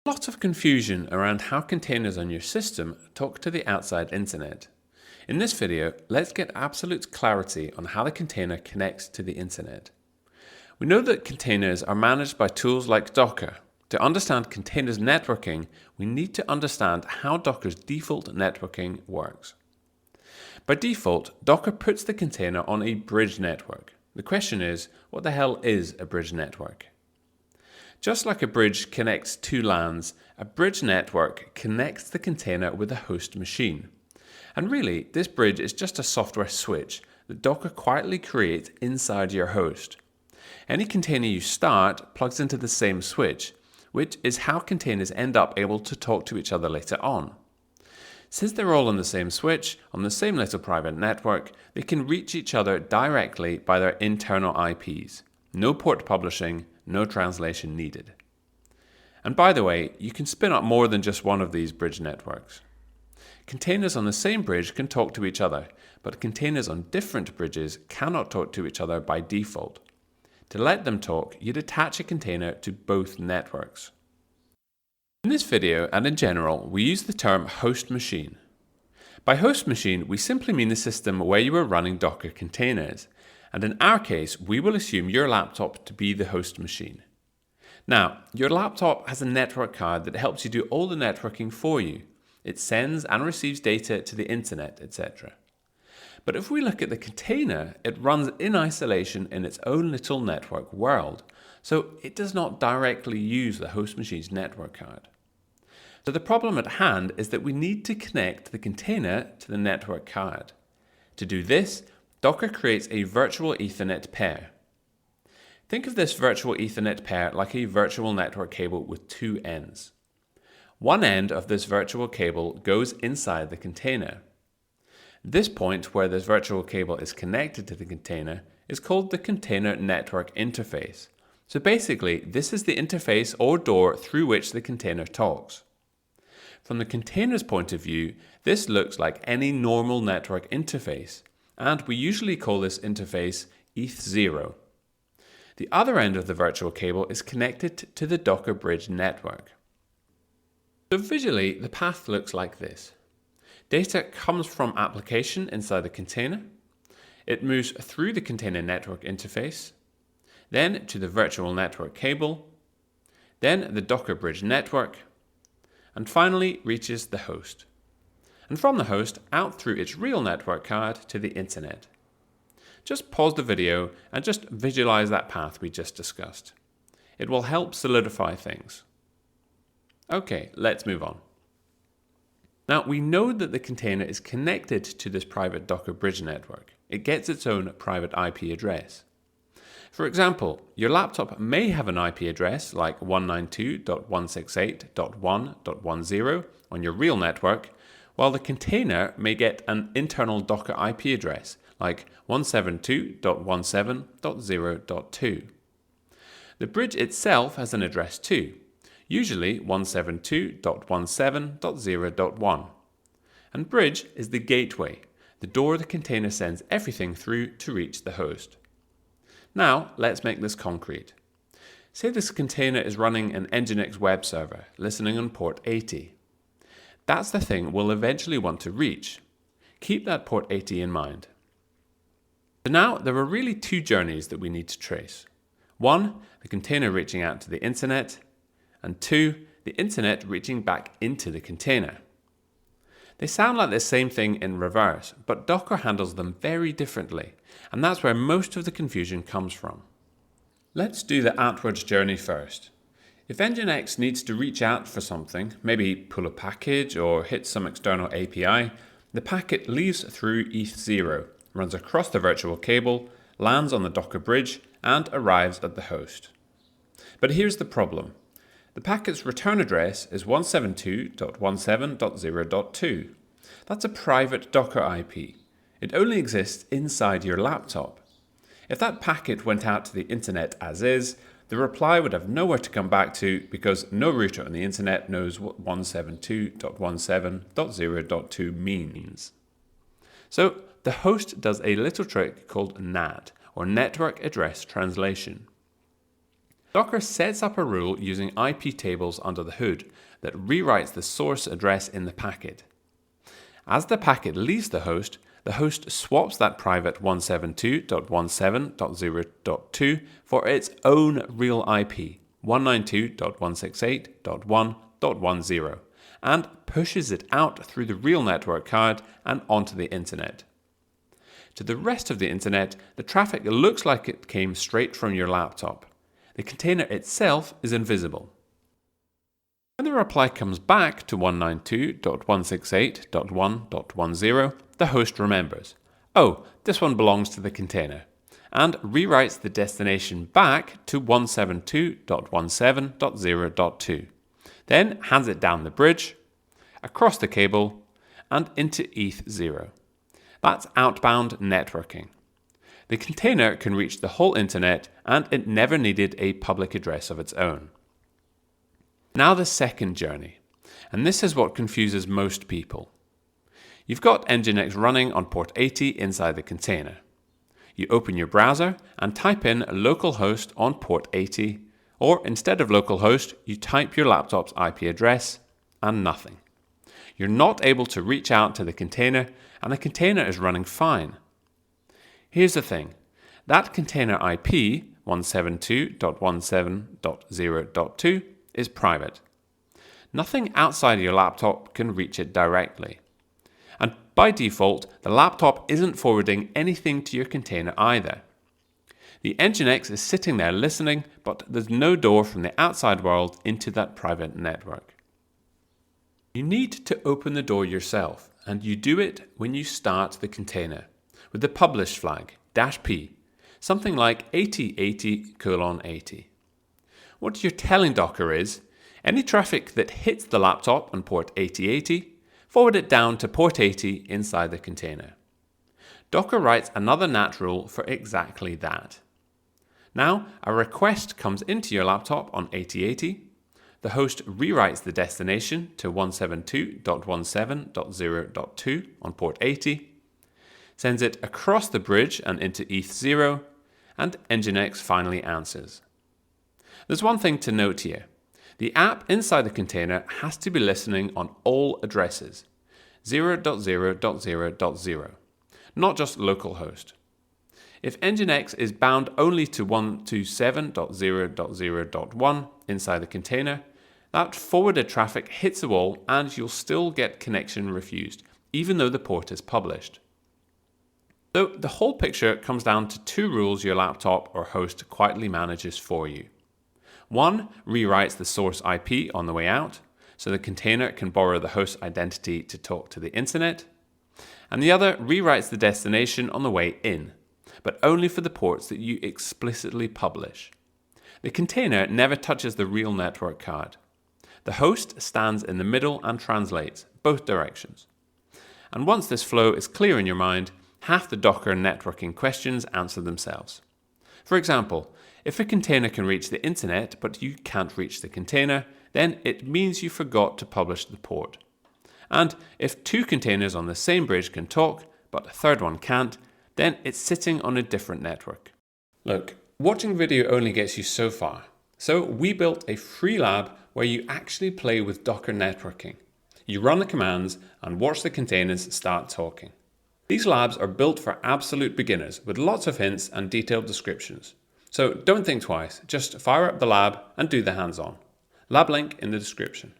Lots of confusion around how containers on your system talk to the outside internet. In this video, let's get absolute clarity on how the container connects to the internet. We know that containers are managed by tools like Docker. To understand containers networking, we need to understand how Docker's default networking works. By default, Docker puts the container on a bridge network. The question is, what the hell is a bridge network? Just like a bridge connects two LANs, a bridge network connects the container with a host machine. And really, this bridge is just a software switch that Docker quietly creates inside your host. Any container you start plugs into the same switch, which is how containers end up able to talk to each other later on. Since they're all on the same switch, on the same little private network, they can reach each other directly by their internal IPs. No port publishing, no translation needed. And by the way, you can spin up more than just one of these bridge networks. Containers on the same bridge can talk to each other, but containers on different bridges cannot talk to each other by default. To let them talk, you'd attach a container to both networks. In this video and in general, we use the term host machine. By host machine, we simply mean the system where you are running Docker containers. And in our case, we will assume your laptop to be the host machine. Now, your laptop has a network card that helps you do all the networking for you. It sends and receives data to the internet, etc. But if we look at the container, it runs in isolation in its own little network world, so it does not directly use the host machine's network card. So the problem at hand is that we need to connect the container to the network card. To do this, Docker creates a virtual Ethernet pair. Think of this virtual Ethernet pair like a virtual network cable with two ends. One end of this virtual cable goes inside the container. This point where this virtual cable is connected to the container is called the container network interface. So basically, this is the interface or door through which the container talks. From the container's point of view, this looks like any normal network interface, and we usually call this interface ETH0. The other end of the virtual cable is connected to the Docker bridge network. So visually, the path looks like this. Data comes from application inside the container. It moves through the container network interface, then to the virtual network cable, then the Docker bridge network, and finally reaches the host. And from the host out through its real network card to the internet. Just pause the video and just visualize that path we just discussed. It will help solidify things. Okay, let's move on. Now we know that the container is connected to this private Docker bridge network. It gets its own private IP address. For example, your laptop may have an IP address like 192.168.1.10 on your real network, while the container may get an internal Docker IP address like 172.17.0.2. The bridge itself has an address too, usually 172.17.0.1. And bridge is the gateway, the door the container sends everything through to reach the host. Now let's make this concrete. Say this container is running an Nginx web server, listening on port 80. That's the thing we'll eventually want to reach. Keep that port 80 in mind. So now there are really two journeys that we need to trace. One, the container reaching out to the internet, and two, the internet reaching back into the container. They sound like the same thing in reverse, but Docker handles them very differently, and that's where most of the confusion comes from. Let's do the outwards journey first. If Nginx needs to reach out for something, maybe pull a package or hit some external API, the packet leaves through ETH0, runs across the virtual cable, lands on the Docker bridge, and arrives at the host. But here's the problem. The packet's return address is 172.17.0.2. That's a private Docker IP. It only exists inside your laptop. If that packet went out to the internet as is, the reply would have nowhere to come back to because no router on the internet knows what 172.17.0.2 means. So the host does a little trick called NAT, or Network Address Translation. Docker sets up a rule using IP tables under the hood that rewrites the source address in the packet. As the packet leaves the host swaps that private 172.17.0.2 for its own real IP, 192.168.1.10, and pushes it out through the real network card and onto the internet. To the rest of the internet, the traffic looks like it came straight from your laptop. The container itself is invisible. When the reply comes back to 192.168.1.10, the host remembers, oh, this one belongs to the container, and rewrites the destination back to 172.17.0.2, then hands it down the bridge, across the cable, and into ETH0. That's outbound networking. The container can reach the whole internet, and it never needed a public address of its own. Now the second journey, and this is what confuses most people. You've got Nginx running on port 80 inside the container. You open your browser and type in localhost on port 80, or instead of localhost, you type your laptop's IP address and nothing. You're not able to reach out to the container, and the container is running fine. Here's the thing, that container IP, 172.17.0.2, is private. Nothing outside your laptop can reach it directly. And by default, the laptop isn't forwarding anything to your container either. The Nginx is sitting there listening, but there's no door from the outside world into that private network. You need to open the door yourself, and you do it when you start the container with the publish flag, -p, something like 8080:80. What you're telling Docker is, any traffic that hits the laptop on port 8080, forward it down to port 80 inside the container. Docker writes another NAT rule for exactly that. Now, a request comes into your laptop on 8080. The host rewrites the destination to 172.17.0.2 on port 80, sends it across the bridge and into ETH0, and Nginx finally answers. There's one thing to note here. The app inside the container has to be listening on all addresses, 0.0.0.0, not just localhost. If Nginx is bound only to 127.0.0.1 inside the container, that forwarded traffic hits a wall and you'll still get connection refused, even though the port is published. So the whole picture comes down to two rules your laptop or host quietly manages for you. One rewrites the source IP on the way out, so the container can borrow the host's identity to talk to the internet. And the other rewrites the destination on the way in, but only for the ports that you explicitly publish. The container never touches the real network card. The host stands in the middle and translates both directions. And once this flow is clear in your mind, half the Docker networking questions answer themselves. For example, if a container can reach the internet but you can't reach the container, then it means you forgot to publish the port. And if two containers on the same bridge can talk, but a third one can't, then it's sitting on a different network. Look, watching video only gets you so far. So we built a free lab where you actually play with Docker networking. You run the commands and watch the containers start talking. These labs are built for absolute beginners with lots of hints and detailed descriptions. So don't think twice, just fire up the lab and do the hands-on. Lab link in the description.